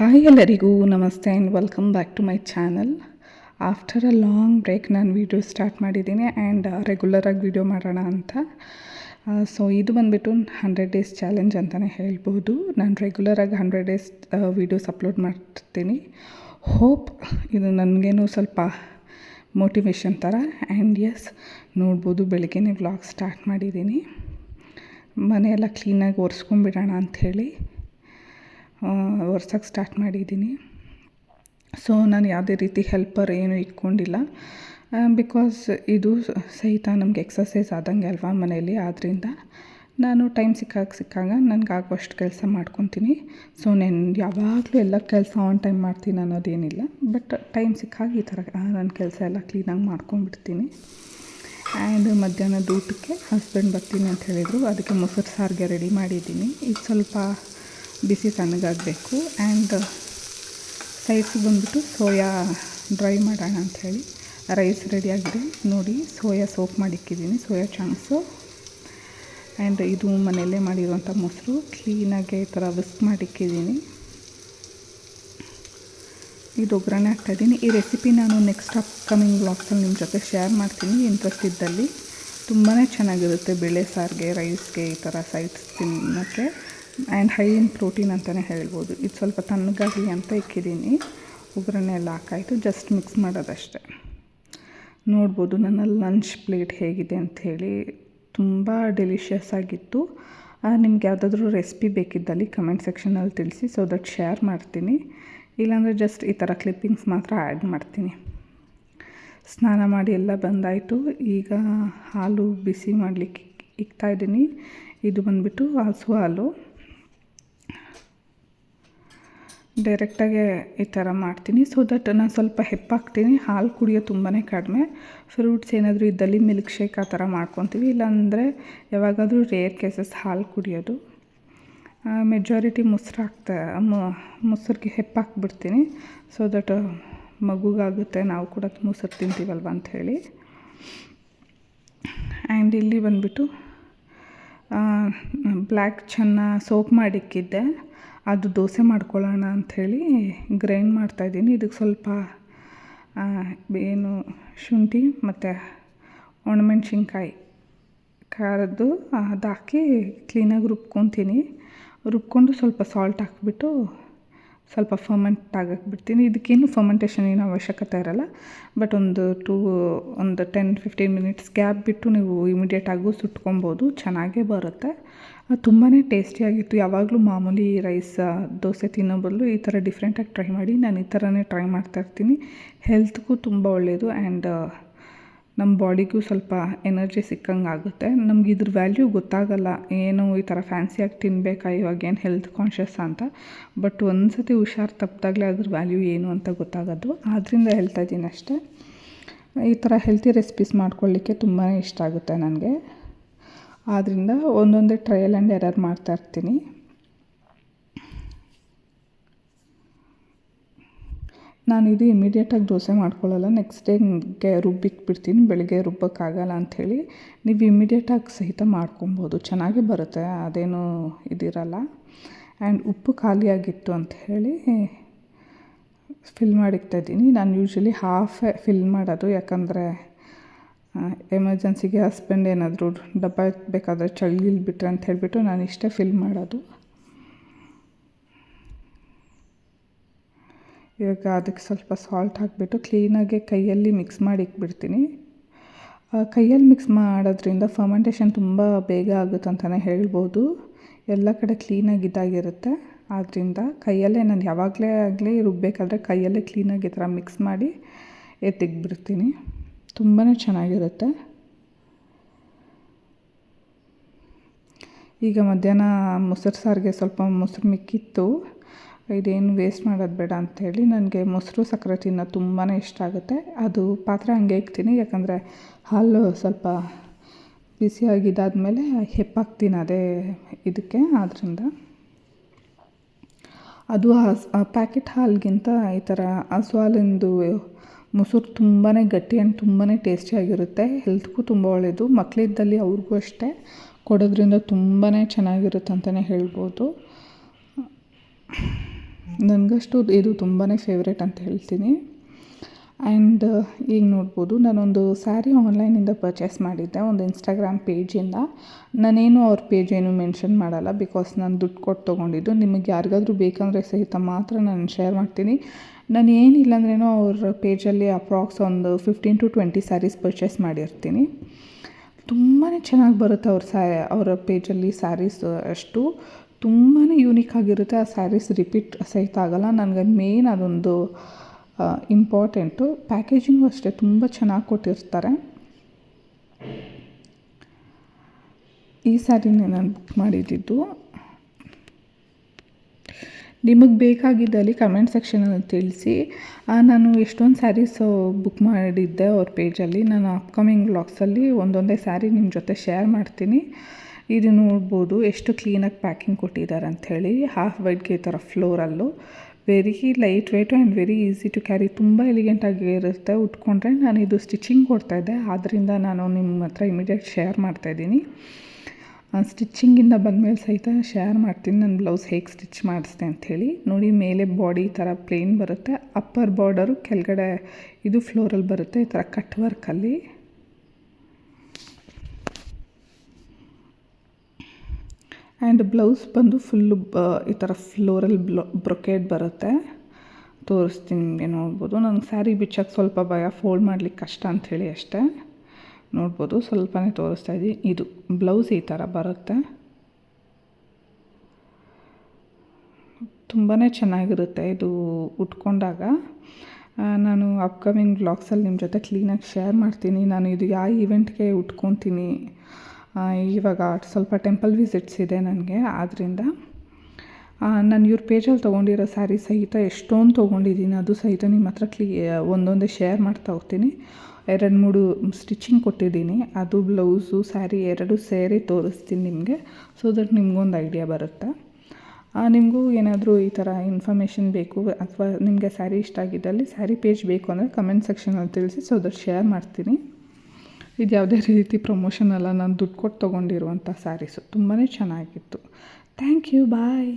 Hi ಎಲ್ಲರಿಗೂ ನಮಸ್ತೆ and welcome back to my channel. After a long break ನಾನು video start ಮಾಡಿದ್ದೀನಿ and ರೆಗ್ಯುಲರಾಗಿ ವೀಡಿಯೋ ಮಾಡೋಣ ಅಂತ. ಸೊ ಇದು ಬಂದುಬಿಟ್ಟು 100 ಡೇಸ್ ಚಾಲೆಂಜ್ ಅಂತಲೇ ಹೇಳ್ಬೋದು. ನಾನು ರೆಗ್ಯುಲರಾಗಿ 100 ಡೇಸ್ ವೀಡಿಯೋಸ್ ಅಪ್ಲೋಡ್ ಮಾಡ್ತೀನಿ. ಹೋಪ್ ಇದು ನನಗೇನು ಸ್ವಲ್ಪ ಮೋಟಿವೇಶನ್ ಥರ. ಆ್ಯಂಡ್ ಎಸ್, ನೋಡ್ಬೋದು ಬೆಳಗ್ಗೆನೇ ವ್ಲಾಗ್ ಸ್ಟಾರ್ಟ್ ಮಾಡಿದ್ದೀನಿ. ಮನೆಯೆಲ್ಲ ಕ್ಲೀನಾಗಿ ಒರೆಸ್ಕೊಂಡ್ಬಿಡೋಣ ಅಂಥೇಳಿ ಒರ್ಸೋಕ್ಕೆ ಸ್ಟಾರ್ಟ್ ಮಾಡಿದ್ದೀನಿ. ಸೊ ನಾನು ಯಾವುದೇ ರೀತಿ ಹೆಲ್ಪರ್ ಏನೂ ಇಟ್ಕೊಂಡಿಲ್ಲ, ಬಿಕಾಸ್ ಇದು ಸಹಿತ ನಮಗೆ ಎಕ್ಸಸೈಸ್ ಆದಂಗೆ ಅಲ್ವಾ ಮನೆಯಲ್ಲಿ. ಆದ್ದರಿಂದ ನಾನು ಟೈಮ್ ಸಿಕ್ಕಾಗ ನನಗಾಗುವಷ್ಟು ಕೆಲಸ ಮಾಡ್ಕೊತೀನಿ. ಸೊ ನಾನು ಯಾವಾಗಲೂ ಎಲ್ಲ ಕೆಲಸ ಆನ್ ಟೈಮ್ ಮಾಡ್ತೀನಿ ಅನ್ನೋದೇನಿಲ್ಲ, ಬಟ್ ಟೈಮ್ ಸಿಕ್ಕಾಗ ಈ ಥರ ನನ್ನ ಕೆಲಸ ಎಲ್ಲ ಕ್ಲೀನಾಗಿ ಮಾಡ್ಕೊಂಡ್ಬಿಡ್ತೀನಿ. ಆ್ಯಂಡ್ ಮಧ್ಯಾಹ್ನದ ಊಟಕ್ಕೆ ಹಸ್ಬೆಂಡ್ ಬರ್ತೀನಿ ಅಂತ ಹೇಳಿದರು, ಅದಕ್ಕೆ ಮೊಸರು ಸಾರಿಗೆ ರೆಡಿ ಮಾಡಿದ್ದೀನಿ. ಇದು ಸ್ವಲ್ಪ ಬಿಸಿ ತಣ್ಣಗಾಗಬೇಕು. ಆ್ಯಂಡ್ ಸೈಡ್ಸ್ ಬಂದುಬಿಟ್ಟು ಸೋಯಾ ಡ್ರೈ ಮಾಡೋಣ ಅಂಥೇಳಿ ರೈಸ್ ರೆಡಿಯಾಗಿದೆ. ನೋಡಿ, ಸೋಯಾ ಸೋಪ್ ಮಾಡಿಕ್ಕಿದ್ದೀನಿ, ಸೋಯಾ ಚಂಕ್ಸು. ಆ್ಯಂಡ್ ಇದು ಮನೆಯಲ್ಲೇ ಮಾಡಿರುವಂಥ ಮೊಸರು ಕ್ಲೀನಾಗಿ ಈ ಥರ ವಿಸ್ಕ್ ಮಾಡಿಕ್ಕಿದ್ದೀನಿ. ಇದು ಒಗ್ಗರಣೆ ಹಾಕ್ತಾಯಿದ್ದೀನಿ. ಈ ರೆಸಿಪಿ ನಾನು ನೆಕ್ಸ್ಟ್ ಅಪ್ಕಮಿಂಗ್ ವ್ಲಾಗ್ಸಲ್ಲಿ ನಿಮ್ಮ ಜೊತೆ ಶೇರ್ ಮಾಡ್ತೀನಿ, ಇಂಟ್ರೆಸ್ಟ್ ಇದ್ದಲ್ಲಿ. ತುಂಬಾ ಚೆನ್ನಾಗಿರುತ್ತೆ ಬೇಳೆ ಸಾರಿಗೆ, ರೈಸ್ಗೆ ಈ ಥರ ಸೈಡ್ಸ್ ತಿನ್ನೋಕ್ಕೆ. ಆ್ಯಂಡ್ ಹೈ ಇನ್ ಪ್ರೋಟೀನ್ ಅಂತಲೇ ಹೇಳ್ಬೋದು. ಇದು ಸ್ವಲ್ಪ ತಣ್ಣಗಾಗಲಿ ಅಂತ ಇಕ್ಕಿದ್ದೀನಿ. ಒಗ್ಗರಣೆ ಎಲ್ಲ ಹಾಕಾಯಿತು, ಜಸ್ಟ್ ಮಿಕ್ಸ್ ಮಾಡೋದಷ್ಟೇ. ನೋಡ್ಬೋದು ನನ್ನ ಲಂಚ್ ಪ್ಲೇಟ್ ಹೇಗಿದೆ ಅಂಥೇಳಿ. ತುಂಬ ಡೆಲಿಷಿಯಸ್ ಆಗಿತ್ತು. ನಿಮ್ಗೆ ಯಾವುದಾದ್ರೂ ರೆಸಿಪಿ ಬೇಕಿದ್ದಲ್ಲಿ ಕಮೆಂಟ್ ಸೆಕ್ಷನಲ್ಲಿ ತಿಳಿಸಿ, ಸೊ ದಟ್ ಶೇರ್ ಮಾಡ್ತೀನಿ. ಇಲ್ಲಾಂದರೆ ಜಸ್ಟ್ ಈ ಥರ ಕ್ಲಿಪ್ಪಿಂಗ್ಸ್ ಮಾತ್ರ ಆ್ಯಡ್ ಮಾಡ್ತೀನಿ. ಸ್ನಾನ ಮಾಡಿ ಎಲ್ಲ ಬಂದಾಯಿತು. ಈಗ ಹಾಲು ಬಿಸಿ ಮಾಡಲಿಕ್ಕೆ ಇಕ್ತಾಯಿದ್ದೀನಿ. ಇದು ಬಂದುಬಿಟ್ಟು ಹಸು ಹಾಲು. ಡೈರೆಕ್ಟಾಗೆ ಈ ಥರ ಮಾಡ್ತೀನಿ, ಸೊ ದಟ್ ನಾನು ಸ್ವಲ್ಪ ಹೆಪ್ಪಾಕ್ತೀನಿ. ಹಾಲು ಕುಡಿಯೋದು ತುಂಬಾ ಕಡಿಮೆ. ಫ್ರೂಟ್ಸ್ ಏನಾದರೂ ಇದ್ದಲ್ಲಿ ಮಿಲ್ಕ್ ಶೇಕ್ ಆ ಥರ ಮಾಡ್ಕೊತೀವಿ. ಇಲ್ಲಾಂದರೆ ಯಾವಾಗಾದರೂ ರೇರ್ ಕೇಸಸ್ ಹಾಲು ಕುಡಿಯೋದು. ಮೆಜಾರಿಟಿ ಮೊಸರಿಗೆ ಹೆಪ್ಪಾಕ್ಬಿಡ್ತೀನಿ, ಸೊ ದಟ್ ಮಗುಗಾಗುತ್ತೆ, ನಾವು ಕೂಡ ಮೊಸರು ತಿಂತೀವಲ್ವ ಅಂಥೇಳಿ. ಆ್ಯಂಡ್ ಇಲ್ಲಿ ಬಂದುಬಿಟ್ಟು ಬ್ಲ್ಯಾಕ್ ಚೆನ್ನ ಸೋಪ್ ಮಾಡಿಕ್ಕಿದ್ದೆ, ಅದು ದೋಸೆ ಮಾಡ್ಕೊಳ್ಳೋಣ ಅಂಥೇಳಿ ಗ್ರೈಂಡ್ ಮಾಡ್ತಾಯಿದ್ದೀನಿ. ಇದಕ್ಕೆ ಸ್ವಲ್ಪ ಏನು ಶುಂಠಿ ಮತ್ತು ಒಣಮೆಣ್ಸಿನ್ಕಾಯಿ ಖಾರದ್ದು ಅದು ಹಾಕಿ ಕ್ಲೀನಾಗಿ ರುಬ್ಕೊಂಡು ಸ್ವಲ್ಪ ಸಾಲ್ಟ್ ಹಾಕ್ಬಿಟ್ಟು ಸ್ವಲ್ಪ ಫರ್ಮೆಂಟ್ ಆಗಕ್ಕೆ ಬಿಡ್ತೀನಿ. ಇದಕ್ಕೇನು ಫರ್ಮೆಂಟೇಷನ್ ಏನೂ ಅವಶ್ಯಕತೆ ಇರೋಲ್ಲ, ಬಟ್ ಒಂದು 10-15 ಮಿನಿಟ್ಸ್ ಗ್ಯಾಪ್ ಬಿಟ್ಟು ನೀವು ಇಮಿಡಿಯೇಟಾಗೂ ಸುಟ್ಕೊಬೋದು, ಚೆನ್ನಾಗೇ ಬರುತ್ತೆ. ತುಂಬಾ ಟೇಸ್ಟಿಯಾಗಿತ್ತು. ಯಾವಾಗಲೂ ಮಾಮೂಲಿ ರೈಸ್ ದೋಸೆ ತಿನ್ನೋ ಬದಲು ಈ ಥರ ಡಿಫ್ರೆಂಟಾಗಿ ಟ್ರೈ ಮಾಡಿ. ನಾನು ಈ ಥರನೇ ಟ್ರೈ ಮಾಡ್ತಾಯಿರ್ತೀನಿ. ಹೆಲ್ತ್ಗೂ ತುಂಬ ಒಳ್ಳೆಯದು. ಆ್ಯಂಡ್ ನಮ್ಮ ಬಾಡಿಗೂ ಸ್ವಲ್ಪ ಎನರ್ಜಿ ಸಿಕ್ಕಂಗೆ ಆಗುತ್ತೆ. ನಮ್ಗೆ ಇದ್ರ ವ್ಯಾಲ್ಯೂ ಗೊತ್ತಾಗಲ್ಲ, ಏನು ಈ ಥರ ಫ್ಯಾನ್ಸಿಯಾಗಿ ತಿನ್ನಬೇಕಾ, ಇವಾಗೇನು ಹೆಲ್ತ್ ಕಾನ್ಷಿಯಸ್ ಅಂತ. ಬಟ್ ಒಂದು ಸತಿ ಹುಷಾರು ತಪ್ಪಿದಾಗಲೇ ಅದ್ರ ವ್ಯಾಲ್ಯೂ ಏನು ಅಂತ ಗೊತ್ತಾಗೋದು. ಆದ್ದರಿಂದ ಹೇಳ್ತಾ ಇದ್ದೀನಿ ಅಷ್ಟೇ. ಈ ಥರ ಹೆಲ್ತಿ ರೆಸಿಪೀಸ್ ಮಾಡ್ಕೊಳ್ಳಿಕ್ಕೆ ತುಂಬಾ ಇಷ್ಟ ಆಗುತ್ತೆ ನನಗೆ. ಆದ್ದರಿಂದ ಒಂದೊಂದೇ ಟ್ರಯಲ್ ಆ್ಯಂಡ್ ಎರರ್ ಮಾಡ್ತಾಯಿರ್ತೀನಿ. ನಾನು ಇದು ಇಮಿಡಿಯೇಟಾಗಿ ದೋಸೆ ಮಾಡ್ಕೊಳ್ಳಲ್ಲ, ನೆಕ್ಸ್ಟ್ ಡೇಗೆ ರುಬ್ಬಿಕ್ಬಿಡ್ತೀನಿ. ಬೆಳಗ್ಗೆ ರುಬ್ಬೋಕ್ಕಾಗಲ್ಲ ಅಂಥೇಳಿ ನೀವು ಇಮಿಡಿಯೇಟಾಗಿ ಸಹಿತ ಮಾಡ್ಕೊಬೋದು, ಚೆನ್ನಾಗೇ ಬರುತ್ತೆ, ಅದೇನೂ ಇದಿರಲ್ಲ. ಆ್ಯಂಡ್ ಉಪ್ಪು ಖಾಲಿಯಾಗಿತ್ತು ಅಂಥೇಳಿ ಫಿಲ್ ಮಾಡಿಕ್ತಾಯಿದ್ದೀನಿ. ನಾನು ಯೂಶ್ವಲಿ ಹಾಫೇ ಫಿಲ್ ಮಾಡೋದು, ಯಾಕಂದರೆ ಎಮರ್ಜೆನ್ಸಿಗೆ ಹಸ್ಬೆಂಡ್ ಏನಾದರೂ ಡಬ್ಬ ಬೇಕಾದರೆ ಚಳಿಗಿಲ್ ಬಿಟ್ಟರೆ ಅಂತ ಹೇಳಿಬಿಟ್ಟು ನಾನು ಇಷ್ಟೇ ಫಿಲ್ ಮಾಡೋದು. ಇವಾಗ ಅದಕ್ಕೆ ಸ್ವಲ್ಪ ಸಾಲ್ಟ್ ಹಾಕಿಬಿಟ್ಟು ಕ್ಲೀನಾಗಿ ಕೈಯಲ್ಲಿ ಮಿಕ್ಸ್ ಮಾಡಿ ಇಕ್ಬಿಡ್ತೀನಿ. ಕೈಯಲ್ಲಿ ಮಿಕ್ಸ್ ಮಾಡೋದ್ರಿಂದ ಫರ್ಮೆಂಟೇಷನ್ ತುಂಬ ಬೇಗ ಆಗುತ್ತೆ ಅಂತಲೇ ಹೇಳ್ಬೋದು. ಎಲ್ಲ ಕಡೆ ಕ್ಲೀನಾಗಿ ಇದಾಗಿರುತ್ತೆ. ಆದ್ದರಿಂದ ಕೈಯಲ್ಲೇ ನಾನು ಯಾವಾಗಲೇ ಆಗಲಿ ರುಬ್ಬಬೇಕಾದ್ರೆ ಕೈಯಲ್ಲೇ ಕ್ಲೀನಾಗಿ ಈ ಥರ ಮಿಕ್ಸ್ ಮಾಡಿ ಎತ್ತಿಕ್ಬಿಡ್ತೀನಿ. ತುಂಬಾ ಚೆನ್ನಾಗಿರುತ್ತೆ. ಈಗ ಮಧ್ಯಾಹ್ನ ಮೊಸರು ಸಾರಿಗೆ ಸ್ವಲ್ಪ ಮೊಸರು ಮಿಕ್ಕಿತ್ತು. ಇದೇನು ವೇಸ್ಟ್ ಮಾಡೋದು ಬೇಡ ಅಂಥೇಳಿ ನನಗೆ ಮೊಸರು ಸಕ್ಕರೆ ತಿನ್ನೋದು ತುಂಬಾ ಇಷ್ಟ ಆಗುತ್ತೆ. ಅದು ಪಾತ್ರೆ ಹಂಗೆ ಇಕ್ತೀನಿ, ಯಾಕಂದರೆ ಹಾಲು ಸ್ವಲ್ಪ ಬಿಸಿಯಾಗಿದ್ದಾದಮೇಲೆ ಹೆಪ್ಪಾಕ್ತೀನಿ ಅದೇ ಇದಕ್ಕೆ. ಆದ್ದರಿಂದ ಅದು ಪ್ಯಾಕೆಟ್ ಹಾಲಿಗಿಂತ ಈ ಥರ ಹಸು ಹಾಲಿಂದು ಮೊಸರು ತುಂಬಾ ಗಟ್ಟಿ ಆ್ಯಂಡ್ ತುಂಬಾ ಟೇಸ್ಟಿಯಾಗಿರುತ್ತೆ. ಹೆಲ್ತ್ಗೂ ತುಂಬ ಒಳ್ಳೆಯದು. ಮಕ್ಕಳಿದ್ದಲ್ಲಿ ಅವ್ರಿಗೂ ಅಷ್ಟೇ ಕೊಡೋದ್ರಿಂದ ತುಂಬಾ ಚೆನ್ನಾಗಿರುತ್ತೆ ಅಂತಲೇ ಹೇಳ್ಬೋದು. ನನಗಷ್ಟು ಇದು ತುಂಬಾ ಫೇವ್ರೇಟ್ ಅಂತ ಹೇಳ್ತೀನಿ. ಆ್ಯಂಡ್ ಈಗ ನೋಡ್ಬೋದು, ನಾನೊಂದು ಸ್ಯಾರಿ ಆನ್ಲೈನಿಂದ ಪರ್ಚೇಸ್ ಮಾಡಿದ್ದೆ, ಒಂದು ಇನ್ಸ್ಟಾಗ್ರಾಮ್ ಪೇಜಿಂದ. ನಾನೇನು ಅವ್ರ ಪೇಜ್ ಏನು ಮೆನ್ಷನ್ ಮಾಡಲ್ಲ, ಬಿಕಾಸ್ ನಾನು ದುಡ್ಡು ಕೊಟ್ಟು ತೊಗೊಂಡಿದ್ದು. ನಿಮಗೆ ಯಾರಿಗಾದ್ರೂ ಬೇಕಂದರೆ ಸಹಿತ ಮಾತ್ರ ನಾನು ಶೇರ್ ಮಾಡ್ತೀನಿ. ನಾನು ಏನಿಲ್ಲ ಅಂದ್ರೇನು ಅವ್ರ ಪೇಜಲ್ಲಿ ಅಪ್ರಾಕ್ಸ್ ಒಂದು 15 to 20 ಸ್ಯಾರೀಸ್ ಪರ್ಚೇಸ್ ಮಾಡಿರ್ತೀನಿ. ತುಂಬಾ ಚೆನ್ನಾಗಿ ಬರುತ್ತೆ ಅವರ ಪೇಜಲ್ಲಿ ಸ್ಯಾರೀಸ್. ಅಷ್ಟು ತುಂಬಾ ಯೂನಿಕ್ ಆಗಿರುತ್ತೆ. ಆ ಸ್ಯಾರೀಸ್ ರಿಪೀಟ್ ಸಹಿತ ಆಗೋಲ್ಲ. ನನಗೆ ಮೇನ್ ಅದೊಂದು ಇಂಪಾರ್ಟೆಂಟು. ಪ್ಯಾಕೇಜಿಂಗು ಅಷ್ಟೇ ತುಂಬ ಚೆನ್ನಾಗಿ ಕೊಟ್ಟಿರ್ತಾರೆ. ಈ ಸ್ಯಾರಿನೇ ನಾನು ಬುಕ್ ಮಾಡಿದ್ದಿದ್ದು. ನಿಮಗೆ ಬೇಕಾಗಿದ್ದಲ್ಲಿ ಕಮೆಂಟ್ ಸೆಕ್ಷನಲ್ಲಿ ತಿಳಿಸಿ. ನಾನು ಎಷ್ಟೊಂದು ಸ್ಯಾರೀಸು ಬುಕ್ ಮಾಡಿದ್ದೆ ಅವ್ರ ಪೇಜಲ್ಲಿ. ನಾನು ಅಪ್ಕಮಿಂಗ್ ವ್ಲಾಗ್ಸಲ್ಲಿ ಒಂದೊಂದೇ ಸ್ಯಾರಿ ನಿಮ್ಮ ಜೊತೆ ಶೇರ್ ಮಾಡ್ತೀನಿ. ಇದು ನೋಡ್ಬೋದು ಎಷ್ಟು ಕ್ಲೀನಾಗಿ ಪ್ಯಾಕಿಂಗ್ ಕೊಟ್ಟಿದ್ದಾರೆ ಅಂಥೇಳಿ. ಹಾಫ್ ವೈಟ್ಗೆ ಈ ಥರ floral. Very light weight and very easy to carry. ತುಂಬ ಎಲಿಗೆಂಟಾಗಿ ಇರುತ್ತೆ ಉಟ್ಕೊಂಡ್ರೆ. ನಾನು ಇದು ಸ್ಟಿಚಿಂಗ್ ಕೊಡ್ತಾಯಿದ್ದೆ, ಆದ್ದರಿಂದ ನಾನು ನಿಮ್ಮ ಹತ್ರ ಇಮಿಡಿಯೇಟ್ ಶೇರ್ ಮಾಡ್ತಾಯಿದ್ದೀನಿ. ಸ್ಟಿಚ್ಚಿಂಗಿಂದ ಬಂದಮೇಲೆ ಸಹಿತ ಶೇರ್ ಮಾಡ್ತೀನಿ ನನ್ನ ಬ್ಲೌಸ್ ಹೇಗೆ ಸ್ಟಿಚ್ ಮಾಡಿಸ್ದೆ ಅಂಥೇಳಿ. ನೋಡಿ, ಮೇಲೆ ಬಾಡಿ ಈ ಥರ ಪ್ಲೇನ್ ಬರುತ್ತೆ, ಅಪ್ಪರ್ ಬಾರ್ಡರು ಕೆಳಗಡೆ ಇದು ಫ್ಲೋರಲ್ ಬರುತ್ತೆ, ಈ ಥರ ಕಟ್ ವರ್ಕಲ್ಲಿ. ಆ್ಯಂಡ್ ಬ್ಲೌಸ್ ಬಂದು ಫುಲ್ಲು ಈ ಥರ ಫ್ಲೋರಲ್ ಬ್ರೊಕೇಡ್ ಬರುತ್ತೆ. ತೋರಿಸ್ತೀನಿ ನಿಮಗೆ, ನೋಡ್ಬೋದು. ನನಗೆ ಸ್ಯಾರಿ ಬಿಚ್ಚೋಕ್ಕೆ ಸ್ವಲ್ಪ ಭಯ, ಫೋಲ್ಡ್ ಮಾಡ್ಲಿಕ್ಕೆ ಕಷ್ಟ ಅಂಥೇಳಿ ಅಷ್ಟೇ. ನೋಡ್ಬೋದು, ಸ್ವಲ್ಪನೇ ತೋರಿಸ್ತಾ ಇದ್ದೀನಿ. ಇದು ಬ್ಲೌಸ್ ಈ ಥರ ಬರುತ್ತೆ. ತುಂಬಾ ಚೆನ್ನಾಗಿರುತ್ತೆ ಇದು ಉಟ್ಕೊಂಡಾಗ. ನಾನು ಅಪ್ಕಮಿಂಗ್ ವ್ಲಾಗ್ಸಲ್ಲಿ ನಿಮ್ಮ ಜೊತೆ ಕ್ಲೀನಾಗಿ ಶೇರ್ ಮಾಡ್ತೀನಿ. ನಾನು ಇದು ಯಾವ ಈವೆಂಟ್ಗೆ ಉಟ್ಕೊತೀನಿ. ಇವಾಗ ಸ್ವಲ್ಪ ಟೆಂಪಲ್ ವಿಸಿಟ್ಸ್ ಇದೆ ನನಗೆ, ಆದ್ದರಿಂದ ನಾನು ಇವ್ರ ಪೇಜಲ್ಲಿ ತೊಗೊಂಡಿರೋ ಸ್ಯಾರಿ ಸಹಿತ ಎಷ್ಟೊಂದು ತೊಗೊಂಡಿದ್ದೀನಿ. ಅದು ಸಹಿತ ನಿಮ್ಮ ಹತ್ರ ಒಂದೊಂದೇ ಶೇರ್ ಮಾಡ್ತಾ ಹೋಗ್ತೀನಿ. 2-3 ಸ್ಟಿಚಿಂಗ್ ಕೊಟ್ಟಿದ್ದೀನಿ. ಅದು ಬ್ಲೌಸು ಸ್ಯಾರಿ ಎರಡೂ ಸೇರಿ ತೋರಿಸ್ತೀನಿ ನಿಮಗೆ, ಸೊ ದಟ್ ನಿಮ್ಗೊಂದು ಐಡಿಯಾ ಬರುತ್ತೆ. ನಿಮಗೂ ಏನಾದರೂ ಈ ಥರ ಇನ್ಫಾರ್ಮೇಷನ್ ಬೇಕು ಅಥವಾ ನಿಮಗೆ ಸ್ಯಾರಿ ಇಷ್ಟ ಆಗಿದ್ದಲ್ಲಿ ಸ್ಯಾರಿ ಪೇಜ್ ಬೇಕು ಅಂದರೆ ಕಮೆಂಟ್ ಸೆಕ್ಷನಲ್ಲಿ ತಿಳಿಸಿ, ಸೊ ದಟ್ ಶೇರ್ ಮಾಡ್ತೀನಿ. ಇದು ಯಾವುದೇ ರೀತಿ ಪ್ರಮೋಷನ್ ಅಲ್ಲ, ನಾನು ದುಡ್ಡು ಕೊಟ್ಟು ತೊಗೊಂಡಿರುವಂಥ ಸ್ಯಾರೀಸು. ತುಂಬಾ ಚೆನ್ನಾಗಿತ್ತು. Thank you, bye.